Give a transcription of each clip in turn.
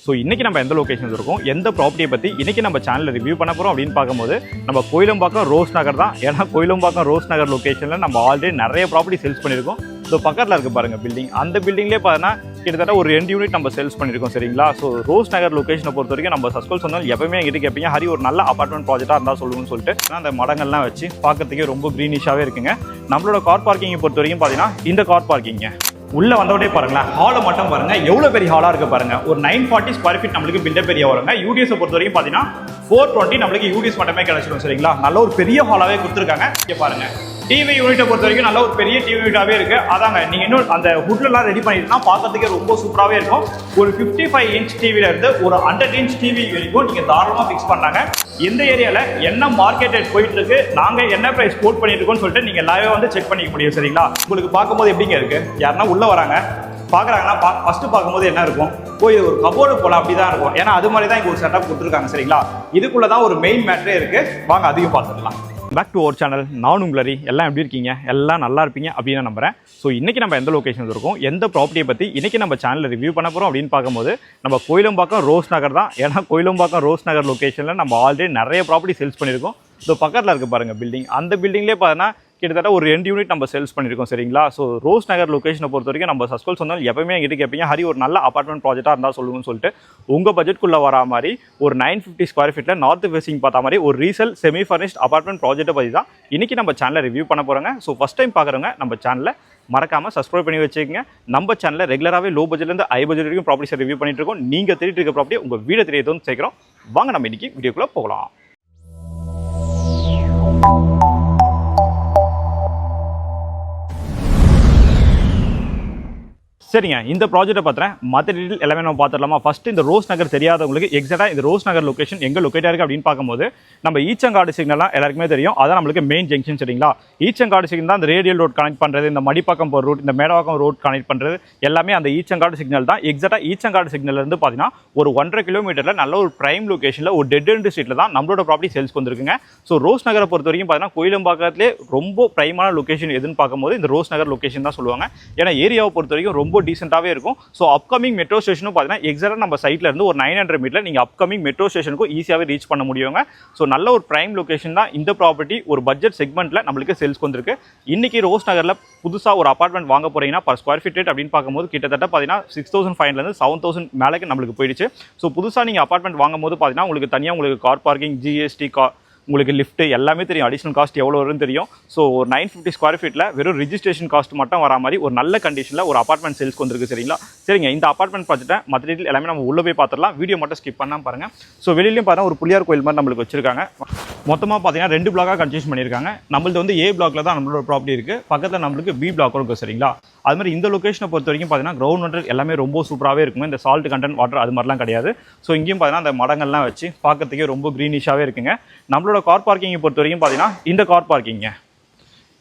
So இன்றைக்கி நம்ம எந்த லொக்கேஷன் இருக்கோம், எந்த ப்ராப்பர்ட்டியை பற்றி இன்றைக்கி நம்ம சேனலில் ரிவ்யூ பண்ண போகிறோம் அப்படின்னு பார்க்கும்போது நம்ம கோயிலம்பாக்கம் ரோஸ் நகர் தான். ஏன்னா கோயிலம்பாக்கம் ரோஸ் நகர் லொக்கேஷனில் நம்ம ஆல்ரெடி நிறைய ப்ராப்பர்ட்டி சேல்ஸ் பண்ணியிருக்கோம். ஸோ பக்கத்தில் இருக்குது பாருங்கள் பில்டிங், அந்த பில்டிங்லேயே பார்த்தீங்கன்னா கிட்டத்தட்ட ஒரு 2 யூனிட் நம்ம சேல்ஸ் பண்ணியிருக்கோம். சரிங்களா? ஸோ ரோஸ் நகர் லொக்கேஷனை பொறுத்த வரைக்கும் நம்ம சஸ்கோல் சொன்னால் எப்பவுமே எங்கிட்ட கேட்பீங்க, ஹரி ஒரு நல்ல அப்பார்ட்மெண்ட் ப்ராஜெக்டாக இருந்தால் சொல்லுங்கன்னு சொல்லிட்டு அந்த மடங்கள்லாம் வச்சு பார்க்கறதுக்கே ரொம்ப க்ரீனிஷாகவே இருக்குங்க. நம்மளோட கார் பார்க்கிங்கை பொறுத்த வரைக்கும் பார்த்தீங்கன்னா இந்த கார் பார்க்கிங்க உள்ள வந்தோடனே பாருங்களேன், ஹாலை மட்டும் பாருங்க எவ்வளவு பெரிய ஹாலா இருக்கு பாருங்க. ஒரு 940 ஸ்கொயர் ஃபீட் நம்மளுக்கு பில்டப் ஏரியா வருங்க. யூடிஎஸ் பொறுத்த வரைக்கும் பாத்தீங்கன்னா 420 நம்மளுக்கு யூடிஎஸ் மட்டுமே கிடைச்சிடும். சரிங்களா? நல்ல ஒரு பெரிய ஹாலாவே கொடுத்துருக்காங்க. இங்க பாருங்க, டிவி யூனிட்டை பொறுத்த வரைக்கும் நல்ல ஒரு பெரிய டிவி யூனிட்டாவே இருக்கு. அதாங்க நீங்க இன்னும் அந்த ஹுட்லாம் ரெடி பண்ணிட்டுனா பார்க்கறதுக்கே ரொம்ப சூப்பராகவே இருக்கும். ஒரு 55 இன்ச் டிவில இருந்து ஒரு 100 இன்ச் டிவி வரைக்கும் நீங்க தாராளமா ஃபிக்ஸ் பண்ணாங்க. எந்த ஏரியால என்ன மார்க்கெட் ரேட் போயிட்டு இருக்கு, நாங்க என்ன பிரைஸ் கோட் பண்ணிட்டு இருக்கோம்னு சொல்லிட்டு நீங்க லைவா வந்து செக் பண்ணிக்க முடியும். சரிங்களா? உங்களுக்கு பார்க்கும்போது எப்படிங்க இருக்கு, யாருன்னா உள்ள வராங்க பாக்குறாங்கன்னா ஃபர்ஸ்ட் பார்க்கும்போது என்ன இருக்கும், போய் ஒரு கபோர்டு போல அப்படிதான் இருக்கும். ஏன்னா அது மாதிரி தான் இங்க ஒரு செட்டப் கொடுத்துருக்காங்க. சரிங்களா? இதுக்குள்ளதான் ஒரு மெயின் மேட்டரே இருக்கு. வாங்க அதையும் பார்த்துக்கலாம். பேக் டு அவர் சேனல், நான் உங்களரி. எல்லாம் எப்படி இருக்கீங்க? எல்லாம் நல்லா இருப்பீங்க அப்படின்னு நம்புறேன். ஸோ இன்றைக்கி நம்ம எந்த லொக்கேஷன் இருக்கோம், எந்த ப்ராப்பர்ட்டியை பற்றி இன்றைக்கி நம்ம சேனலில் ரிவ்யூ பண்ண போகிறோம் அப்படின்னு பார்க்கும்போது நம்ம கோயிலம்பாக்கம் ரோஸ் நகர் தான். ஏன்னா கோயிலம்பாக்கம் ரோஸ் நகர் லொக்கேஷனில் நம்ம ஆல்ரெடி நிறைய ப்ராப்பர்ட்டி சேல்ஸ் பண்ணியிருக்கோம். ஸோ பக்கத்தில் இருக்குது பாருங்கள் பில்டிங், அந்த பில்டிங்லேயே பார்த்தீங்கன்னா கிட்டத்தட்ட ஒரு 2 யூனிட் நம்ம சேல்ஸ் பண்ணியிருக்கோம். சரிங்களா? ஸோ ரோஸ் நகர் லொக்கேஷனை பொறுத்த வரைக்கும் நம்ம சஸ்கோல் சொன்னால் எப்பவுமே எங்கிட்ட கேட்பீங்க, ஹரி ஒரு நல்ல அப்பார்ட்மெண்ட் ப்ராஜெக்டாக இருந்தால் சொல்லுங்கன்னு சொல்லிட்டு உங்கள் பட்ஜெட்குள்ளே வரா மாதிரி ஒரு 950 ஸ்கொயர் ஃபீட்டில் நார்த் ஃபேசிங் பார்த்தா மாதிரி ஒரு ரீசேல் செமி ஃபர்னிஷ்ட் அப்பார்ட்மெண்ட் ப்ராஜெக்ட்டை பற்றி தான் இன்றைக்கி நம்ம சேனலில் ரிவ்யூ பண்ண போகிறோங்க. ஸோ ஃபஸ்ட் டைம் பார்க்குறவங்க நம்ம சேனலில் மறக்காமல் சப்ஸ்கிரைப் பண்ணி வச்சுக்கோங்க. நம்ம சேனலில் ரெகுலராகவே லோ பட்ஜெட்லேருந்து ஹை பட்ஜெட் வரைக்கும் ப்ராப்பர்ட்டிஸை ரிவ்யூ பண்ணிட்டு இருக்கோம். நீங்கள் தேடிட்டு இருக்க ப்ராப்பர்ட்டி உங்கள் வீடு தெரியறது சேர்க்குறோம். வாங்க நம்ம இன்றைக்கி வீடியோக்குள்ளே போகலாம். சரிங்க, இந்த ப்ராஜெக்ட்டை பார்த்துறேன் மற்ற டீட்டெயில் எல்லாமே நம்ம பார்த்துடலாமா? ஃபஸ்ட்டு இந்த ரோஸ் நகர் தெரியாதவங்களுக்கு எக்ஸாக்டாக இந்த ரோஸ் நகர் லொக்கேஷன் எங்கே லொக்கேட்டாக இருக்குது அப்படின்னு பார்க்கும்போது நம்ம ஈச்சங்காடு சிக்னல்லாம் எல்லாருக்குமே தெரியும். அதான் நம்மளுக்கு மெயின் ஜங்ஷன். சரிங்களா? ஈச்சங்காடு சிக்னல் தான் இந்த ரேடியல் ரோட் கனெக்ட் பண்ணுறது, இந்த மடிப்பாக்கம் போகிற ரூட், இந்த மேடவாக்கம் ரோட் கனெக்ட் பண்ணுறது எல்லாமே அந்த ஈச்சங்காடு சிக்னல் தான். எக்ஸாக்டாக ஈச்சங்காடு சிக்னல்லேருந்து பார்த்தீங்கன்னா ஒரு 1.5 கிலோமீட்டரில் நல்ல ஒரு பிரைம் லொக்கேஷனில் ஒரு டெட் எண்ட் ஸ்ட்ரீட்டில் தான் நம்மளோட ப்ராப்பர்ட்டி சேல்ஸ்க்கு வந்துருக்குங்க. ஸோ ரோஸ் நகரை பொறுத்த வரைக்கும் பார்த்தீங்கன்னா கோயிலம்பாக்கத்திலே ரொம்ப பிரைமான லொக்கேஷன் எதுன்னு பார்க்கும்போது இந்த ரோஸ் நகர் லொக்கேஷன் தான் சொல்லுவாங்க. ஏன்னா ஏரியாவை பொறுத்த வரைக்கும் ரொம்ப டீசென்ட்டாகவே இருக்கும். ஸோ அப்கமிங் மெட்ரோ ஸ்டேஷனும் பார்த்தீங்கன்னா எக்ஸாக்டாக நம்ம சைட்ல இருந்து ஒரு 900 மீட்டர் நீங்கள் அப்கமிங் மெட்ரோ ஸ்டேஷனுக்கும் ஈஸியாகவே ரீச் பண்ண முடியுங்க. ஸோ நல்ல ஒரு பிரைம் லொக்கேஷன் தான் இந்த ப்ராப்பர்ட்டி. ஒரு பட்ஜெட் செக்மெண்ட்டில் நம்மளுக்கு சேல்ஸ்க்கு வந்திருக்கு. இன்னைக்கு ரோஸ் நகரில் புதுசாக ஒரு அப்பார்ட்மெண்ட் வாங்க போறீங்கன்னா பர் ஸ்கொயர் ஃபீட் ரேட் அப்படின்னு பார்க்கும்போது கிட்டத்தட்ட பார்த்தீங்கன்னா 6500 7000 மேலே நம்மளுக்கு போயிடுச்சு. ஸோ புதுசாக நீங்கள் அப்பார்ட்மெண்ட் வாங்கும் போது பார்த்தீங்கன்னா உங்களுக்கு தனியாக உங்களுக்கு கார் பார்க்கிங், ஜிஎஸ்டி, உங்களுக்கு லிஃப்ட் எல்லாமே தெரியும். அடிஷனல் காஸ்ட் எவ்வளோ வரும்னு தெரியும். ஸோ ஒரு 950 ஸ்கொயர் ஃபீட்டில் வெறும் ரிஜிஸ்ட்ரேஷன் காஸ்ட் மட்டும் வரா மாதிரி ஒரு நல்ல கண்டிஷனில் ஒரு அப்பார்ட்மெண்ட் சேல்ஸ்க்கு வந்துருக்கு. சரிங்களா? சரிங்க, இந்த அப்பார்ட்மெண்ட் பார்த்துட்டு மற்ற டீட்டெயில் எல்லாமே நம்ம உள்ளே போய் பார்த்துடலாம். வீடியோ மட்டும் ஸ்கிப் பண்ணாமல் பாருங்கள். ஸோ வெளியிலையும் பார்த்தா ஒரு புள்ளியார் கோயில் மாதிரி நம்மளுக்கு வச்சிருக்காங்க. மொத்தமாக பார்த்தீங்கன்னா 2 பிளாக்காக கன்ஸ்ட்ரக்ஷன் பண்ணியிருக்காங்க. நம்மளுக்கு வந்து ஏ பிளாக்ல தான் நம்மளோட ப்ராப்பர்ட்டி இருக்குது. பக்கத்தில் நம்மளுக்கு பி பிளாக்கும் இருக்குது. சரிங்களா? அது மாதிரி இந்த லொக்கேஷனை பொறுத்த வரைக்கும் பார்த்தீங்கன்னா கிரவுண்ட் வாட்டர் எல்லாமே ரொம்ப சூப்பராகவே இருக்குங்க. இந்த சால்ட் கண்டென்ட் வாட்டர் அது மாதிரிலாம் கிடையாது. ஸோ இங்கேயும் பார்த்தீங்கன்னா அந்த மடங்கள்லாம் வச்சு பார்க்கறதுக்கே ரொம்ப க்ரீனிஷாகவே இருக்குங்க. நம்மளோட கார் பார்க்கிங்கை பொறுத்த வரைக்கும் பார்த்தீங்கன்னா இந்த கார் பார்க்கிங்க,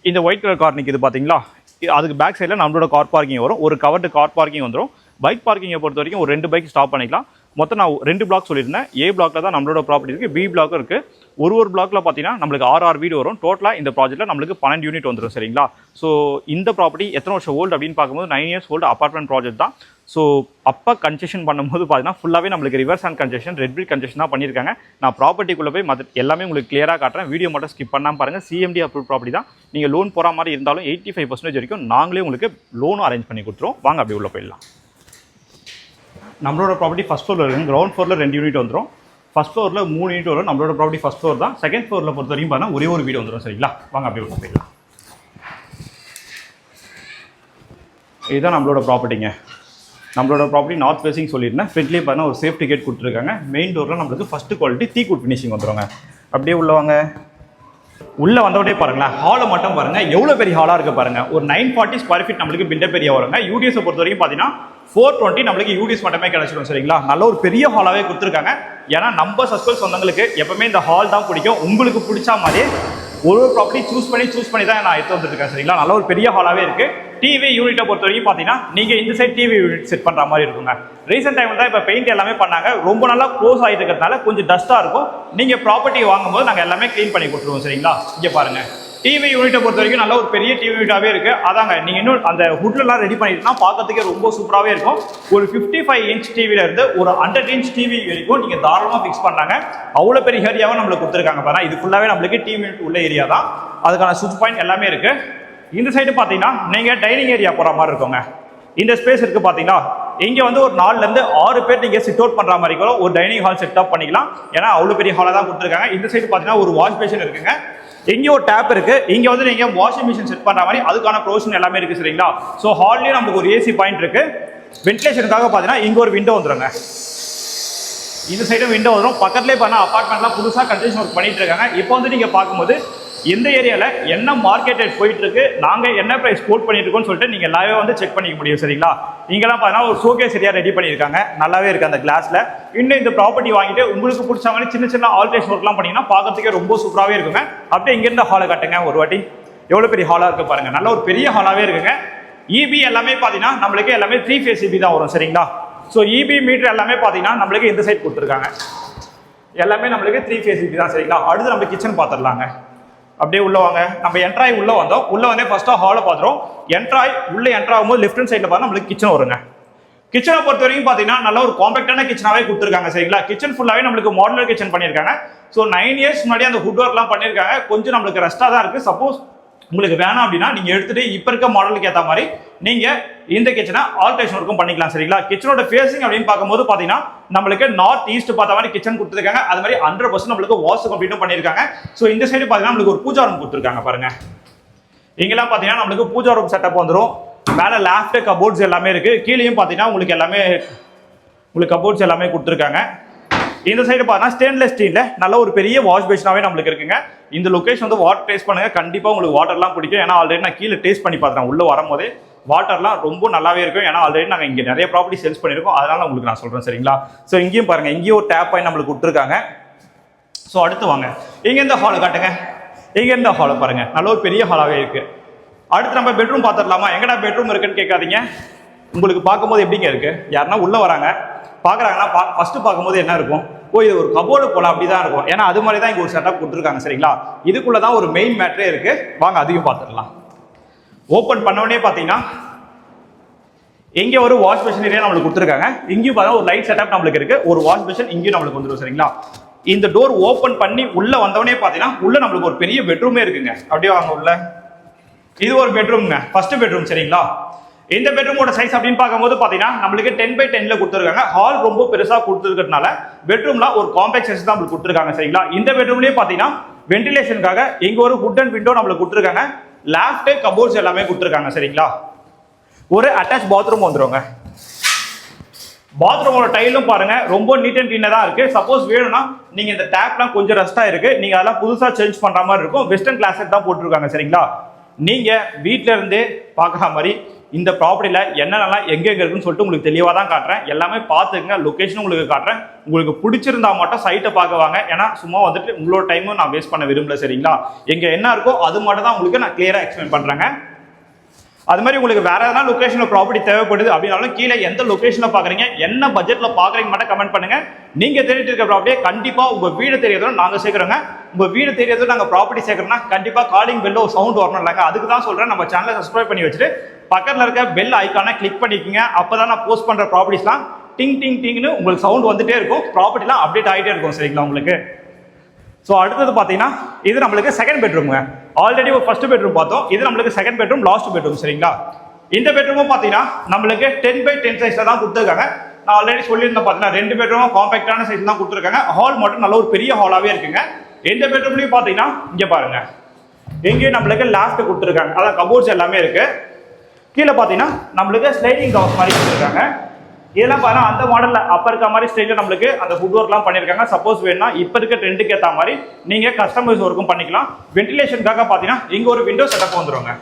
இந்த ஒயிட் கலர் கார் நிற்கிது பார்த்தீங்களா, அதுக்கு பேக் சைடில் நம்மளோட கார் பார்க்கிங் வரும். ஒரு கவர்டு கார் பார்க்கிங் வந்துடும். பைக் பார்க்கிங்கை பொறுத்த வரைக்கும் ஒரு 2 பைக் ஸ்டாப் பண்ணிக்கலாம். மொத்தம் நான் 2 பிளாக் சொல்லியிருந்தேன். ஏ பிளாக்ல தான் நம்மளோட ப்ராப்பர்ட்டி இருக்குது, பி பிளாக்கும் இருக்குது. ஒரு பிளாக்ல பார்த்தீங்கன்னா நம்மளுக்கு 6 வீடு வரும். டோட்டலாக இந்த ப்ராஜெக்ட்டில் நம்மளுக்கு 12 யூனிட் வந்துடும். சரிங்களா? ஸோ இந்த ப்ராப்பர்ட்டி எத்தனை வருஷம் ஓல்டு அப்படின்னு பார்க்கும்போது 9 இயர்ஸ் ஓல்டு அப்பார்ட்மெண்ட் ப்ராஜெக்ட் தான். ஸோ அப்போ கன்ஸ்ட்ரக்ஷன் பண்ணும்போது பார்த்தீங்கன்னா ஃபுல்லாகவே நம்மளுக்கு reverse and construction, red brick construction தான் பண்ணியிருக்காங்க. நான் ப்ராப்பர்ட்டிக்குள்ளே போய் மற்ற எல்லாமே உங்களுக்கு கிளியராக காட்டுறேன். வீடியோ மட்டும் ஸ்கிப் பண்ணாமல் பாருங்கள். சிஎம்டி அப்ரூவ் ப்ராப்பர்ட்டி தான். நீங்கள் லோன் போகிற மாதிரி இருந்தாலும் 85% வரைக்கும் நாங்களே உங்களுக்கு லோனும் அரேஞ்ச் பண்ணி கொடுத்துருவோம். வாங்க அப்படி உள்ள போயிடலாம். நம்மளோட ப்ராப்பர்ட்டி ஃபஸ்ட் ஃப்ளோரில் இருக்குது. கிரவுண்ட் ஃப்ளோரில் 2 யூனிட் வந்துடும். ஃபஸ்ட் ஃப்ளோரில் 3 யூனிட் வரும். நம்மளோட ப்ராப்பர்ட்டி ஃபஸ்ட் ஃப்ளோர் தான். செகண்ட் ஃப்ளோரில் பொறுத்த வரைக்கும் பார்த்தீங்கன்னா ஒரே ஒரு வீடு வந்துடும். சரிங்களா? வாங்க அப்படி உள்ள போயிடலாம். இதுதான் நம்மளோட ப்ராப்பர்ட்டிங்க. நம்மளோட ப்ராப்பர்ட்டி நார்த் ஃபேசிங் சொல்லியிருந்தேன். ஃப்ரண்ட்லேயே பார்த்தீங்கன்னா ஒரு சேஃப்டி கேட் கொடுத்துருக்காங்க. மெயின் டோரில் நம்மளுக்கு ஃபஸ்ட்டு குவாலிட்டி தீக்குட் ஃபினிஷிங் வந்துடுங்க. அப்படியே உள்ள வாங்க. உள்ளே வந்தோடனே பாருங்களேன், ஹாலை மட்டும் பாருங்கள் எவ்வளோ பெரிய ஹாலாக இருக்குது பாருங்கள். ஒரு 940 ஸ்கொயர் ஃபீட் நம்மளுக்கு பில்டப் ஏரியா வருங்க. யூடிஎஸை பொறுத்த வரைக்கும் பார்த்தீங்கன்னா 420 நம்மளுக்கு யூடிஎஸ் மட்டுமே கிடைச்சிடும். சரிங்களா? நல்ல ஒரு பெரிய ஹாலாகவே கொடுத்துருக்காங்க. ஏன்னா நம்ம சஸ்கோல் சொந்தங்களுக்கு எப்பவுமே இந்த ஹால் தான் பிடிக்கும். உங்களுக்கு பிடிச்ச மாதிரி ஒரு ப்ராப்பர்ட்டி சூஸ் பண்ணி தான் நான் எடுத்து வந்துருக்கேன். சரிங்களா? நல்ல ஒரு பெரிய ஹாலாகவே இருக்குது. டிவி யூனிட்டை பொறுத்த வரைக்கும் பார்த்தீங்கன்னா நீங்கள் இந்த சைட் டிவி யூனிட் செட் பண்ணுற மாதிரி இருக்குங்க. ரீசெண்ட் டைமில் தான் இப்போ பெயிண்ட் எல்லாமே பண்ணாங்க. ரொம்ப நல்லா க்ளோஸ் ஆகிட்டு இருக்கிறதுனால கொஞ்சம் டஸ்ட்டாக இருக்கும். நீங்கள் ப்ராப்பர்ட்டி வாங்கும்போது நாங்கள் எல்லாமே க்ளீன் பண்ணி கொடுத்துருவோம். சரிங்களா? இங்கே பாருங்கள், டிவி யூனிட்டை பொறுத்த வரைக்கும் நல்ல ஒரு பெரிய டிவி யூனிட்டாகவே இருக்குது. அதாங்க நீங்கள் இன்னும் அந்த ஹுட்லலாம் ரெடி பண்ணிட்டுனா பார்க்கறதுக்கே ரொம்ப சூப்பராகவே இருக்கும். ஒரு 55 இன்ச் டிவிலேருந்து ஒரு 100 இன்ச் டிவி வரைக்கும் நீங்கள் தாராளமாக ஃபிக்ஸ் பண்ணாங்க. அவ்வளோ பெரிய ஏரியாவை நம்மளுக்கு கொடுத்துருக்காங்க பாருங்க. இது ஃபுல்லாகவே நம்மளுக்கு டிவி யூனிட் உள்ள ஏரியா தான். அதுக்கான சுவிட்ச் பாயிண்ட் எல்லாமே இருக்குது. இந்த சைடு பார்த்தீங்கன்னா நீங்கள் டைனிங் ஏரியா போகிற மாதிரி இருக்குங்க. இந்த ஸ்பேஸ் இருக்குது பார்த்தீங்களா, இங்கே வந்து ஒரு 4லேருந்து 6 பேர் நீங்கள் சிட் அவுட் பண்ணுற மாதிரி கூட ஒரு டைனிங் ஹால் செட்டப் பண்ணிக்கலாம். ஏன்னா அவ்வளோ பெரிய ஹாலாக தான் கொடுத்துருக்காங்க. இந்த சைடு பார்த்தீங்கன்னா ஒரு வாஷ் பேஷன் இருக்குங்க. இங்கே ஒரு டேப் இருக்கு. இங்கே வந்து நீங்கள் வாஷிங் மிஷின் செட் பண்ணுற மாதிரி அதுக்கான ப்ரொவிஷன் எல்லாமே இருக்குது சரிங்களா. ஸோ ஹால்லேயும் நமக்கு ஒரு ஏசி பாயிண்ட் இருக்கு. வென்டிலேஷனுக்காக பார்த்தீங்கன்னா இங்கே ஒரு விண்டோ வந்துடுங்க. இந்த சைடும் விண்டோ வரும். பக்கத்துலேயே பார்த்தா அப்பார்ட்மெண்ட்லாம் புதுசாக கன்ஸ்ட்ரக்ஷன் ஒர்க் பண்ணிட்டு இருக்காங்க. இப்போ வந்து நீங்கள் பார்க்கும்போது இந்த ஏரியாவில் என்ன மார்க்கெட் ரேட் போயிட்டு இருக்கு, நாங்கள் என்ன ப்ரைஸ் கோட் பண்ணிட்டு இருக்கோம்னு சொல்லிட்டு நீங்கள் லைவாக வந்து செக் பண்ணிக்க முடியும் சரிங்களா. இங்கெல்லாம் பார்த்தீங்கன்னா ஒரு ஷோகேஸ் ஏரியா ரெடி பண்ணியிருக்காங்க. நல்லாவே இருக்குது அந்த கிளாஸில். இன்னும் இந்த ப்ராப்பர்ட்டி வாங்கிட்டு உங்களுக்கு பிடிச்ச மாதிரி சின்ன சின்ன ஆல்ட்ரேஷன் ஒர்க்லாம் பண்ணிங்கன்னா பார்க்கறதுக்கே ரொம்ப சூப்பராகவே இருக்குங்க. அப்படியே இங்கேருந்து ஹாலை காட்டுங்க ஒரு வாட்டி. எவ்வளோ பெரிய ஹாலாக இருக்குது பாருங்கள். நல்ல ஒரு பெரிய ஹாலாகவே இருக்குங்க. இபி எல்லாமே பார்த்தீங்கன்னா நம்மளுக்கு எல்லாமே 3 phase இபி தான் வரும் சரிங்களா. ஸோ இபி மீட்டர் எல்லாமே பார்த்தீங்கன்னா நம்மளுக்கு இந்த சைட் கொடுத்துருக்காங்க. எல்லாமே நம்மளுக்கு 3 phase இபி தான் சரிங்களா. அடுத்து நம்ம கிச்சன் பார்த்துடலாங்க. அப்படியே உள்ள வாங்க. நம்ம என்ட்ராய் உள்ள வந்தோம். உள்ள வந்து ஃபர்ஸ்டா ஹாலை பார்த்துறோம். என்ட்ராய் உள்ள என்ட்ரா ஆகும்போது லெஃப்ட் ஹேண்ட் சைடில் பார்த்தா நம்மளுக்கு கிச்சன் வருங்க. கிச்சனை பொறுத்த வரைக்கும் பார்த்தீங்கன்னா நல்ல ஒரு காம்பேக்டான கிச்சனாவே கொடுத்துருக்காங்க சரிங்களா. கிச்சன் ஃபுல்லாகவே நம்மளுக்கு மாடுலர் கிச்சன் பண்ணியிருக்காங்க. ஸோ 9 இயர்ஸ் முன்னாடி அந்த ஃபுட் ஒர்க்லாம் பண்ணியிருக்காங்க. கொஞ்சம் நம்மளுக்கு ரெஸ்ட்டாக தான் இருக்குது. சப்போஸ் உங்களுக்கு வேணாம் அப்படின்னா நீங்கள் எடுத்துகிட்டு இப்போ இருக்க மாடலுக்கு ஏற்ற மாதிரி நீங்கள் இந்த கிச்சனை ஆல்ட்ரேஷன் ஒர்க்கும் பண்ணிக்கலாம் சரிங்களா. கிச்சனோட ஃபேஸிங் அப்படின்னு பார்க்கும்போது பார்த்தீங்கன்னா நம்மளுக்கு நார்த் ஈஸ்ட் பார்த்த மாதிரி கிச்சன் கொடுத்துருக்காங்க. அது மாதிரி 100% நம்மளுக்கு வாஷ் கம்ப்ளீட்டும் பண்ணியிருக்காங்க. ஸோ இந்த சைடு பார்த்தீங்கன்னா நம்மளுக்கு ஒரு பூஜா ரூம் கொடுத்துருக்காங்க பாருங்க. இங்கெல்லாம் பார்த்தீங்கன்னா நம்மளுக்கு பூஜா ரூம் செட்டப் வந்துடும். மேலே லேஃப்ட் கபோர்ட்ஸ் எல்லாமே இருக்குது. கீழேயும் பார்த்தீங்கன்னா உங்களுக்கு எல்லாமே கபோர்ட்ஸ் எல்லாமே கொடுத்துருக்காங்க. இந்த சைடு பார்த்தீங்கன்னா ஸ்டெயின்லெஸ் ஸ்டீலில் நல்ல ஒரு பெரிய வாஷ் பேஷனாகவே நம்மளுக்கு இருக்குங்க. இந்த லொக்கேஷன் வந்து வாட்டர் டேஸ்ட் பண்ணுங்க. கண்டிப்பாக உங்களுக்கு வாட்டர்லாம் பிடிக்கும். ஏன்னா ஆல்ரெடி நான் கீழே டேஸ்ட் பண்ணி பார்த்துறேன். உள்ளே வரும்போதே வாட்டர்லாம் ரொம்ப நல்லாவே இருக்கும். ஏன்னா ஆல்ரெடி நாங்கள் இங்கே நிறைய ப்ராப்பர்ட்டி சேல்ஸ் பண்ணியிருக்கோம். அதனால உங்களுக்கு நான் சொல்கிறேன் சரிங்களா. ஸோ இங்கேயும் பாருங்கள், இங்கேயும் ஒரு டேப் பாயிண்ட் நம்மளுக்கு கொடுத்துருக்காங்க. ஸோ அடுத்து வாங்க, இங்கே இந்த ஹாலை காட்டுங்க. இங்கே இந்த ஹாலை பாருங்க, நல்ல ஒரு பெரிய ஹாலாகவே இருக்குது. அடுத்து நம்ம பெட்ரூம் பார்த்துடலாமா. எங்கடா பெட்ரூம் இருக்குன்னு கேட்காதீங்க. உங்களுக்கு பார்க்கும்போது எப்படிங்க இருக்குது, யாருன்னா உள்ளே வராங்க பார்க்குறாங்கன்னா ஃபஸ்ட்டு பார்க்கும்போது என்ன இருக்கும், ஓ இது ஒரு கபோர்டு போல அப்படிதான் இருக்கும். ஏன்னா அது மாதிரி தான் இங்கே ஒரு செட்டப் கொடுத்துருக்காங்க சரிங்களா. இதுக்குள்ள தான் ஒரு மெயின் மேட்டரே இருக்கு. வாங்க அதையும் பார்த்துடலாம். ஓப்பன் பண்ணோடனே பார்த்தீங்கன்னா இங்கே ஒரு வாஷ் பேஷன் ஏரியா நம்மளுக்கு கொடுத்துருக்காங்க. இங்கேயும் பார்த்தா ஒரு லைட் செட்டப் நம்மளுக்கு இருக்கு. ஒரு வாஷ் பேஷன் இங்கேயும் நம்மளுக்கு வந்துடும் சரிங்களா. இந்த டோர் ஓப்பன் பண்ணி உள்ள வந்தவனே பார்த்தீங்கன்னா உள்ள நம்மளுக்கு ஒரு பெரிய பெட்ரூமே இருக்குங்க. அப்படியே வாங்க உள்ள. இது ஒரு பெட்ரூம்ங்க, ஃபர்ஸ்ட் பெட்ரூம் சரிங்களா. இந்த பெட்ரூமோட சைஸ் அப்படின்னு பார்க்கும்போது பார்த்தீங்கன்னா நம்மளுக்கு 10x10 கொடுத்துருக்காங்க. ஹால் ரொம்ப பெருசாக கொடுத்துருக்கிறதுனால பெட்ரூம்ல ஒரு காம்பேக்ட் சைஸ் தான் நம்மளுக்கு கொடுத்துருக்காங்க சரிங்களா. இந்த பெட்ரூம்லேயே பார்த்தீங்கன்னா வென்டிலேஷனுக்காக இங்கே ஒரு வுட் அண்ட் விண்டோ நம்மளுக்கு கொடுத்துருக்காங்க. லேஃப்ட் கபோர்ட்ஸ் எல்லாமே கொடுத்துருக்காங்க சரிங்களா. ஒரு அட்டாச் பாத்ரூம் வந்துருங்க. பாத்ரூமோட டைலும் பாருங்க ரொம்ப நீட் அண்ட் கிளீனாக தான் இருக்கு. சப்போஸ் வேணும்னா நீங்க இந்த டேப்லாம் கொஞ்சம் ரஸ்டா இருக்கு, நீங்க அதெல்லாம் புதுசாக சேஞ்ச் பண்ற மாதிரி இருக்கும். வெஸ்டர்ன் கிளாஸட் தான் போட்டிருக்காங்க சரிங்களா. நீங்க வீட்டில இருந்தே பார்க்குற மாதிரி இந்த ப்ராப்பர்ட்டியில் என்னென்னலாம் எங்கே இருக்குன்னு சொல்லிட்டு உங்களுக்கு தெளிவாக தான் காட்டுறேன். எல்லாமே பார்த்துக்குங்க. லொக்கேஷன் உங்களுக்கு காட்டுறேன். உங்களுக்கு பிடிச்சிருந்தா மட்டும் சைட்டை பார்க்க வாங்க. ஏன்னா சும்மா வந்துட்டு உங்களோட டைமும் நான் வேஸ்ட் பண்ண விரும்பல சரிங்களா. எங்கே என்ன இருக்கோ அது மட்டும் தான் உங்களுக்கு நான் கிளியராக எக்ஸ்பிளைன் பண்ணுறேங்க. அது மாதிரி உங்களுக்கு வேற எதனா லொகேஷனில் ப்ராப்பர்ட்டி தேவைப்படுது அப்படின்னாலும் கீழே எந்த லொகேஷனில் பார்க்குறீங்க, என்ன பட்ஜெட்டில் பார்க்குறீங்க மட்டும் கமெண்ட் பண்ணுங்க. நீங்கள் தேடிட்டு இருக்க ப்ராப்பர்ட்டியை கண்டிப்பாக உங்கள் வீடு தெரியறதோ நாங்கள் சேர்க்குறோங்க. உங்கள் வீடு தெரியறதோ நாங்கள் ப்ராப்பர்ட்டி சேர்க்குறோம்னா கண்டிப்பாக காலிங் பெல்ல ஒரு சவுண்ட் வரணும் இல்லைங்க. அதுக்கு தான் சொல்கிறேன், நம்ம சேனலை சப்ஸ்கிரைப் பண்ணி வச்சுட்டு பக்கத்தில் இருக்க பெல் ஐக்கானை கிளிக் பண்ணிக்கோங்க. அப்போ தான் நான் போஸ்ட் பண்ணுற ப்ராப்பர்ட்டிஸ்லாம் டிங் டிங் டிங்னு உங்களுக்கு சவுண்ட் வந்துட்டே இருக்கும். ப்ராப்பர்ட்டிலாம் அப்டேட் ஆகிட்டே இருக்கும் சரிங்களா உங்களுக்கு. ஸோ அடுத்தது பார்த்தீங்கன்னா இது நம்மளுக்கு செகண்ட் பெட்ரூமுங்க. ஆல்ரெடி ஒரு ஃபர்ஸ்ட் பெட்ரூம் பார்த்தோம். இது நம்மளுக்கு செகண்ட் பெட்ரூம், லாஸ்ட் பெட்ரூம் சரிங்களா. இந்த பெட்ரூமும் பார்த்தீங்கன்னா நம்மளுக்கு 10x10 சைஸில் தான் கொடுத்துருக்காங்க. நான் ஆல்ரெடி சொல்லியிருந்தேன் பார்த்தீங்கன்னா 2 பெட்ரூமும் காம்பேக்டான சைஸ் தான் கொடுத்துருக்காங்க. ஹால் மட்டும் நல்ல ஒரு பெரிய ஹாலாகவே இருக்குங்க. எந்த பெட்ரூம்லையும் பார்த்தீங்கன்னா இங்கே பாருங்க, எங்கேயும் நம்மளுக்கு லாஃப்ட் கொடுத்துருக்காங்க. அதான் கபோர்ட்ஸ் எல்லாமே இருக்கு. கீழே பார்த்தீங்கன்னா நம்மளுக்கு ஸ்லைடிங் டோர்ஸ் மாதிரி கொடுத்துருக்காங்க. இதெல்லாம் பாருங்க அந்த மாடல்ல அப்ப இருக்க மாதிரி ஸ்டைலில் நம்மளுக்கு அந்த ஃபுட் ஒர்க்லாம் பண்ணியிருக்காங்க. சப்போஸ் வேணும்னா இப்போ இருக்க ட்ரெண்டுக்கு ஏற்ற மாதிரி நீங்க கஸ்டமைஸ் ஒர்க்கும் பண்ணிக்கலாம். வென்டிலேஷனுக்காக பார்த்தீங்கன்னா இங்க ஒரு விண்டோ செட்டப் வந்துருவாங்க.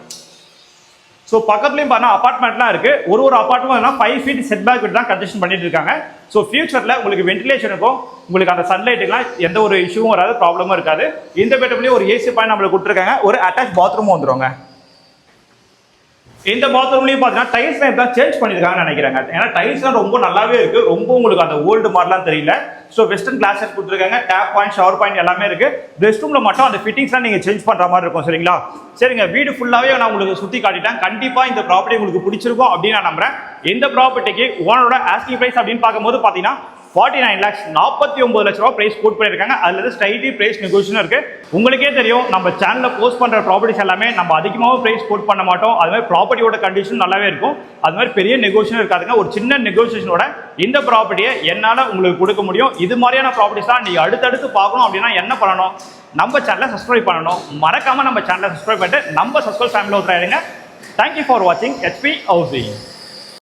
ஸோ பக்கத்துலையும் பார்த்தா அப்பார்ட்மெண்ட்லாம் இருக்கு. ஒரு அப்பார்ட்மெண்ட் 5 feet செட் பேக் விட்டு தான் கன்ஸ்ட்ரக்ஷன் பண்ணிட்டு இருக்காங்க. ஸோ ஃபியூச்சர்ல உங்களுக்கு வென்டிலேஷனுக்கும் உங்களுக்கு அந்த சன்லைட்டுக்குலாம் எந்த ஒரு இஷ்யூவும் வராது, ப்ராப்ளமும் இருக்காது. இந்த பெட்ரூம்லேயும் ஒரு ஏசி பாயிண்ட் நம்மளுக்கு கொடுத்துருக்காங்க. ஒரு அட்டாச் பாத்ரூமும் வந்துருவாங்க. இந்த பாத்ரூம்லையும் பார்த்தீங்கன்னா டைல்ஸ் தான் சேஞ்ச் பண்ணியிருக்காங்கன்னு நினைக்கிறாங்க. ஏன்னா டைல்ஸ்லாம் ரொம்ப நல்லாவே இருக்கு. ரொம்ப உங்களுக்கு அந்த ஓல்டு மாதிரிலாம் தெரியல. ஸோ வெஸ்டர்ன் கிளாஸ் செட் கொடுத்துருக்காங்க, டேப் பாயிண்ட், ஷவர் பாயிண்ட் எல்லாமே இருக்கு. ரெஸ்ட் ரூம்ல மட்டும் அந்த ஃபிட்டிங்ஸ்லாம் நீங்க சேஞ்ச் பண்ற மாதிரி இருக்கும். சரிங்களா? சரிங்க, வீடு ஃபுல்லாவே நான் உங்களுக்கு சுத்தி காட்டிட்டேன். கண்டிப்பா இந்த ப்ராப்பர்ட்டி உங்களுக்கு பிடிச்சிருக்கும் அப்படின்னு நான் நம்புறேன். இந்த ப்ராப்பர்ட்டிக்கு ஓனரோட ஆஸ்கிங் பிரைஸ் அப்படின்னு பார்க்கும்போது பாத்தீங்கன்னா 49 lakhs 49 லட்ச ரூபா பிரைஸ் கோட் பண்ணிருக்காங்க. அதுல இருந்து ஸ்லைட்லி பிரைஸ் நெகோஷியேஷன் இருக்கு. உங்களுக்கே தெரியும் நம்ம சேனல்ல போஸ்ட் பண்ற ப்ராப்பர்ட்டிஸ் எல்லாமே நம்ம அதிகமாக பிரைஸ் கோட் பண்ண மாட்டோம். அது மாதிரி ப்ராப்பர்ட்டியோட கண்டிஷன் நல்லாவே இருக்கும். அது மாதிரி பெரிய நெகோஷியேஷன் இருக்காதுங்க. ஒரு சின்ன நெகோஷியேஷனோட இந்த ப்ராப்பர்ட்டியை என்னால உங்களுக்கு கொடுக்க முடியும். இது மாதிரியான ப்ராப்பர்ட்டிஸ் தான் நீங்க அடுத்தடுத்து பார்க்கணும் அப்படின்னா என்ன பண்ணணும்? நம்ம சேனலை சப்ஸ்கிரைப் பண்ணணும். மறக்காம நம்ம சேனலை சப்ஸ்கிரைப் பண்ணிட்டு நம்ம சப்ஸ்கிரைப் ஃபேமிலியில் ஒருத்தர் ஆயிடுங்க. தேங்க்யூ ஃபார் வாட்சிங் HP Housing.